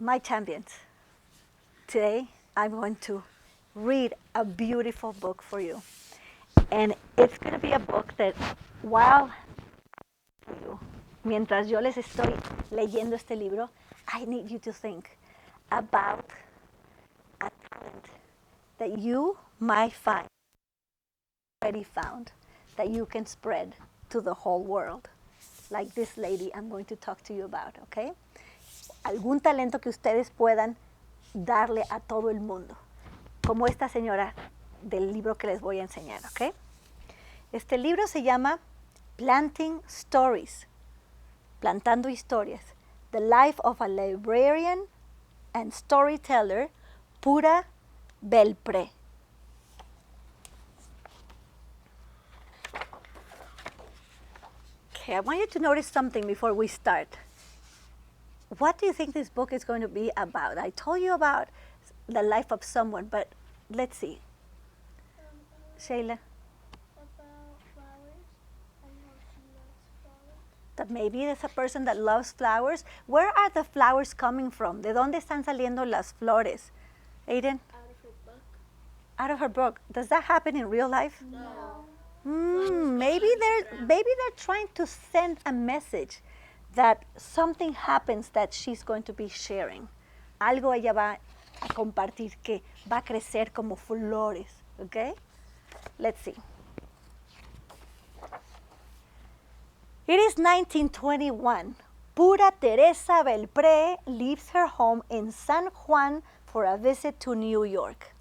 My champions, today I'm going to read a beautiful book for you. And it's going to be a book that while mientras yo les estoy leyendo este libro, I need you to think about a talent that you might find, already found, that you can spread to the whole world. Like this lady I'm going to talk to you about, okay? Algún talento que ustedes puedan darle a todo el mundo, como esta señora del libro que les voy a enseñar, ¿ok? Este libro se llama Planting Stories, Plantando Historias, The Life of a Librarian and Storyteller, Pura Belpré. Okay, I want you to notice something before we start. What do you think this book is going to be about? I told you about the life of someone, but let's see. Shayla? About flowers and how she loves flowers. That maybe there's a person that loves flowers. Where are the flowers coming from? ¿De dónde están saliendo las flores? Aiden? Out of her book. Out of her book. Does that happen in real life? No. Maybe they're trying to send a message that something happens that she's going to be sharing. Algo ella va a compartir que va a crecer como flores, okay? Let's see. It is 1921. Pura Teresa Belpré leaves her home in San Juan for a visit to New York.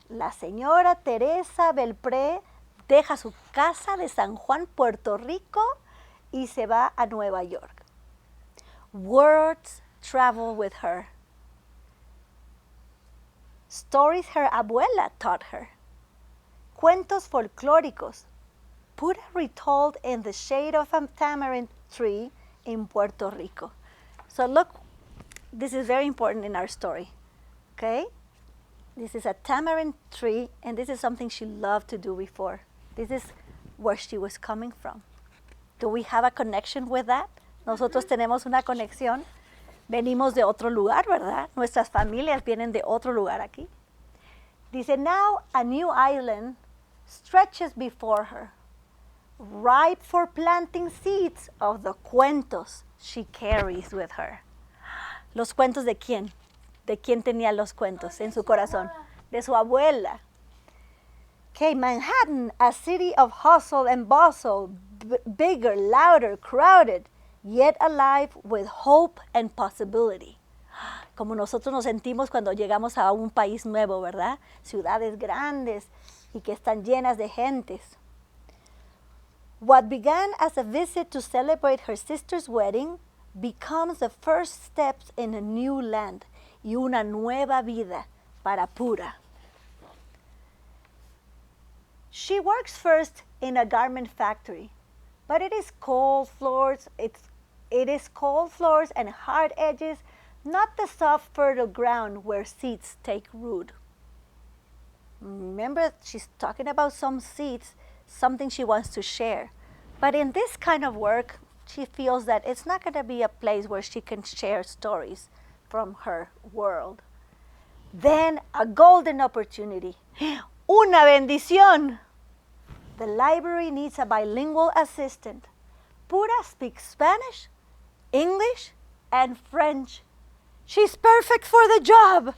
La señora Teresa Belpré deja su casa de San Juan, Puerto Rico, y se va a Nueva York. Words travel with her. Stories her abuela taught her. Cuentos folclóricos, pura retold in the shade of a tamarind tree in Puerto Rico. So look, this is very important in our story, okay? This is a tamarind tree, and this is something she loved to do before. This is where she was coming from. Do we have a connection with that? Nosotros tenemos una conexión. Venimos de otro lugar, ¿verdad? Nuestras familias vienen de otro lugar aquí. Dice, now a new island stretches before her, ripe for planting seeds of the cuentos she carries with her. ¿Los cuentos de quién? ¿De quién tenía los cuentos en su corazón? De su abuela. Okay, Manhattan, a city of hustle and bustle, bigger, louder, crowded, yet alive with hope and possibility. Como nosotros nos sentimos cuando llegamos a un país nuevo, ¿verdad? Ciudades grandes y que están llenas de gentes. What began as a visit to celebrate her sister's wedding becomes the first steps in a new land y una nueva vida para Pura. She works first in a garment factory, but it is cold floors. It is cold floors and hard edges, not the soft, fertile ground where seeds take root. Remember, she's talking about some seeds, something she wants to share. But in this kind of work, she feels that it's not going to be a place where she can share stories from her world. Then a golden opportunity. Una bendición. The library needs a bilingual assistant. Pura speaks Spanish, English, and French. She's perfect for the job.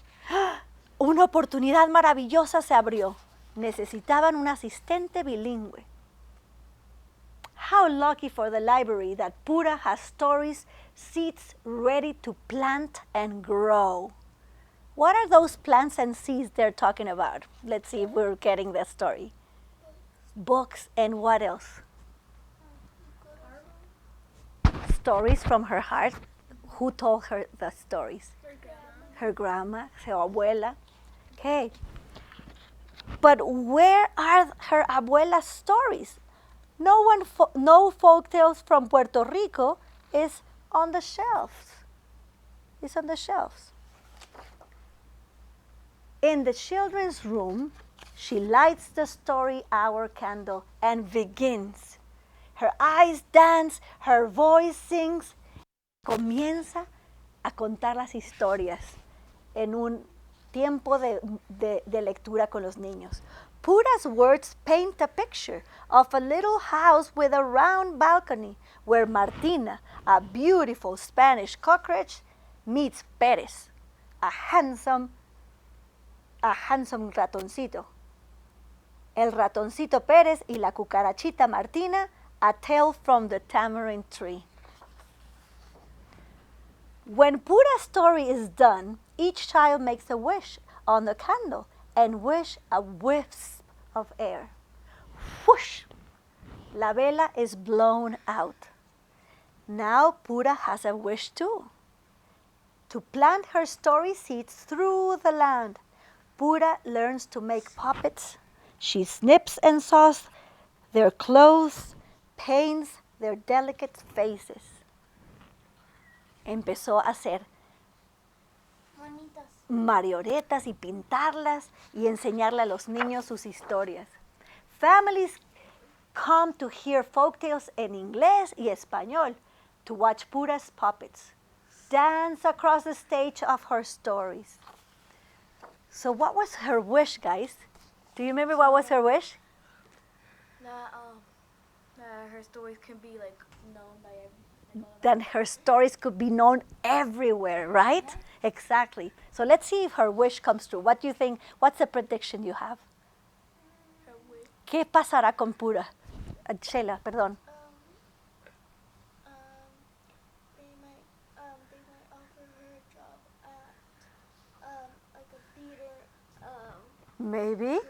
Una oportunidad maravillosa se abrió. Necesitaban un asistente bilingüe. How lucky for the library that Pura has stories, seeds ready to plant and grow. What are those plants and seeds they're talking about? Let's see if we're getting the story. Books and what else? Stories from her heart. Who told her the stories? Her grandma, her abuela. Okay. But where are her abuela's stories? No folk tales from Puerto Rico is on the shelves. It's on the shelves. In the children's room, she lights the story hour candle and begins. Her eyes dance, her voice sings. Comienza a contar las historias en un tiempo de lectura con los niños. Pura's words paint a picture of a little house with a round balcony where Martina, a beautiful Spanish cockroach, meets Pérez, a handsome ratoncito. El ratoncito Pérez y la cucarachita Martina, a tale from the tamarind tree. When Pura's story is done, each child makes a wish on the candle and wish a wisp of air. Whoosh! La vela is blown out. Now Pura has a wish too. To plant her story seeds through the land. Pura learns to make puppets. She snips and saws their clothes, paints their delicate faces. Empezó a hacer marionetas y pintarlas y enseñarle a los niños sus historias. Families come to hear folktales en inglés y español to watch Pura's puppets dance across the stage of her stories. So what was her wish, guys? Do you remember what was her wish? Her stories can be like known by everyone. That her stories could be known everywhere, right? Yeah. Exactly. So let's see if her wish comes true. What do you think? What's the prediction you have? Her wish. ¿Qué pasará con Pura? Sheila, perdón. They might offer her a job at like a theater. Maybe.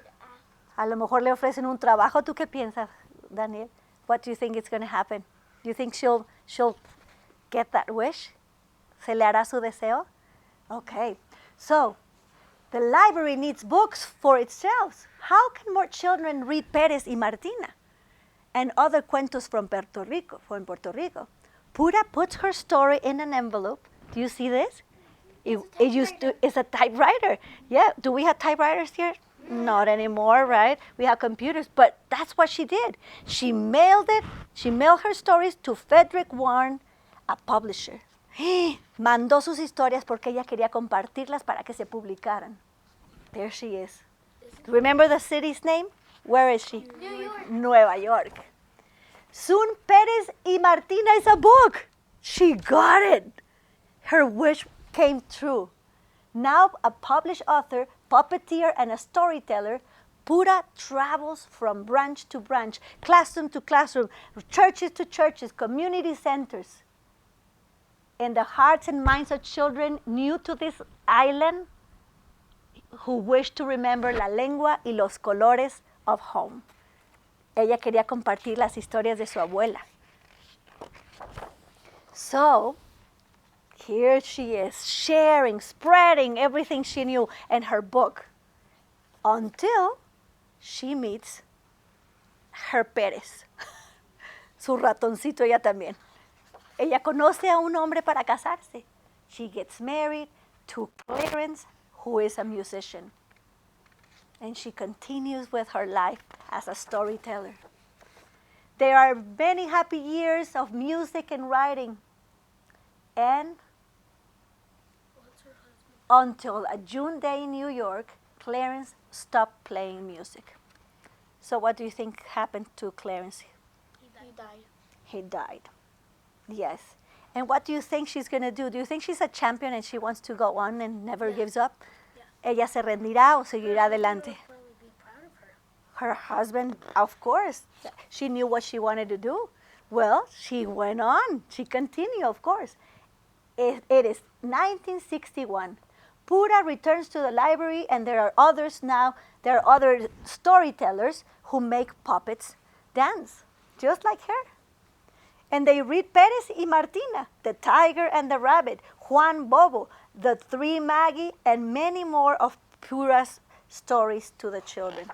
A lo mejor le ofrecen un trabajo. ¿Tú qué piensas, Daniel? What do you think is going to happen? Do you think she'll get that wish? ¿Se le hará su deseo? Okay. So, the library needs books for its shelves. How can more children read Pérez y Martina and other cuentos from Puerto Rico? Pura puts her story in an envelope. Do you see this? It's a typewriter. Yeah. Do we have typewriters here? Not anymore, right? We have computers, but that's what she did. She mailed her stories to Frederick Warren, a publisher. Mandó sus historias porque ella quería compartirlas para que se publicaran. There she is. Remember the city's name? Where is she? New York. Nueva York. Soon Pérez y Martina is a book. She got it. Her wish came true. Now a published author, puppeteer, and a storyteller, Pura travels from branch to branch, classroom to classroom, churches to churches, community centers. In the hearts and minds of children new to this island who wish to remember la lengua y los colores of home. Ella quería compartir las historias de su abuela. So, here she is, sharing, spreading everything she knew in her book until she meets her Pérez, su ratoncito ella también. Ella conoce a un hombre para casarse. She gets married to Clarence, who is a musician. And she continues with her life as a storyteller. There are many happy years of music and writing. And until a June day in New York, Clarence stopped playing music. So what do you think happened to Clarence? He died. He died. Yes. And what do you think she's going to do? Do you think she's a champion and she wants to go on and never gives up? Yeah. ¿Ella se rendirá o seguirá adelante? Will probably be proud of her. Her husband, of course. She knew what she wanted to do. Well, she went on. She continued, of course. It is 1961. Pura returns to the library, and there are others now. There are other storytellers who make puppets dance, just like her. And they read Pérez y Martina, the tiger and the rabbit, Juan Bobo, the three Maggie, and many more of Pura's stories to the children.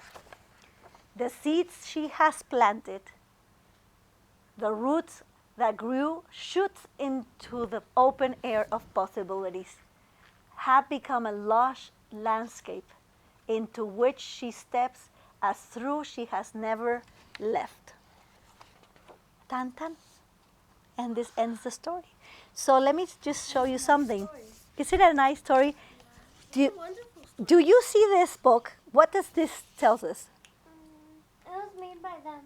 The seeds she has planted, the roots that grew, shoots into the open air of possibilities, have become a lush landscape into which she steps as through she has never left. Tan tan. And this ends the story. So let me just show you something. Isn't it a nice story? Do you, Wonderful story. do you see this book? What does this tells us? It was made by them.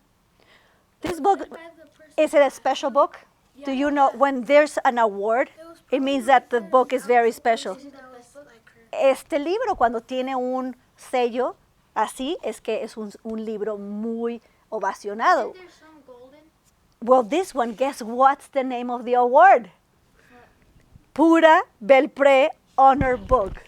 This book, By the person. is it a special book? Do you know when there's an award, it means that the book is very special? Este libro, cuando tiene un sello así, es que es un libro muy ovacionado. There's some golden. Well, this one, guess what's the name of the award? Pura Belpré Honor Book.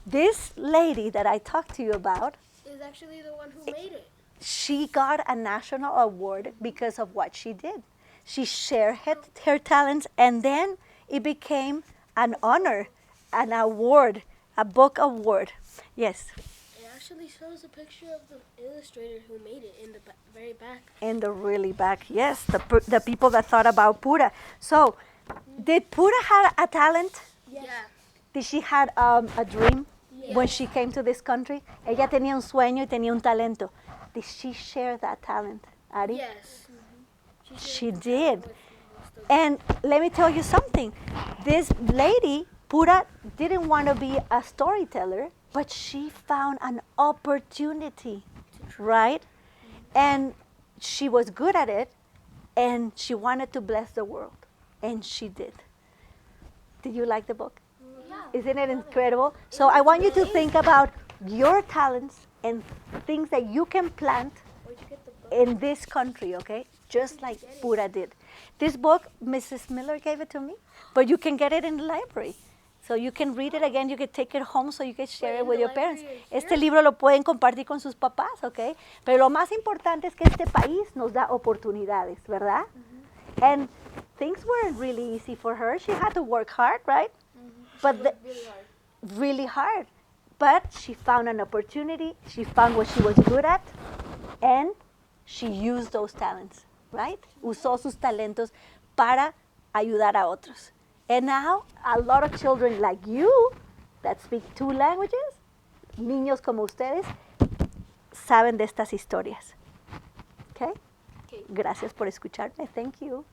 This lady that I talked to you about, Is actually the one who made it. she got a national award because of what she did. She shared her talents, and then it became an honor, an award, a book award. Yes, It actually shows a picture of the illustrator who made it in the very back. in the really back. Yes, the people that thought about Pura. So, did Pura have a talent? Yeah. Did she had a dream Yeah. when she came to this country? Ella tenía un sueño y tenía un talento. Did she share that talent, Ari? Yes. She did. And let me tell you something. This lady, Pura, didn't want to be a storyteller, but she found an opportunity, right? And she was good at it, and she wanted to bless the world, and she did. Did you like the book? Yeah. Isn't it incredible? So I want you to think about your talents and things that you can plant Where'd you get the book? in this country, okay? Just like Pura did. This book, Mrs. Miller gave it to me, but you can get it in the library. So you can read it again, you can take it home so you can share Wait, it in with the your parents. library Este libro lo pueden compartir con sus papás, ¿ok? Pero lo más importante es que este país nos da oportunidades, ¿verdad? And things weren't really easy for her. She had to work hard, right? But Really hard. really hard. But she found an opportunity, she found what she was good at, and she used those talents, right? Usó sus talentos para ayudar a otros. And now, a lot of children like you that speak 2 languages, niños como ustedes, saben de estas historias. Okay? Okay. Gracias por escucharme. Thank you.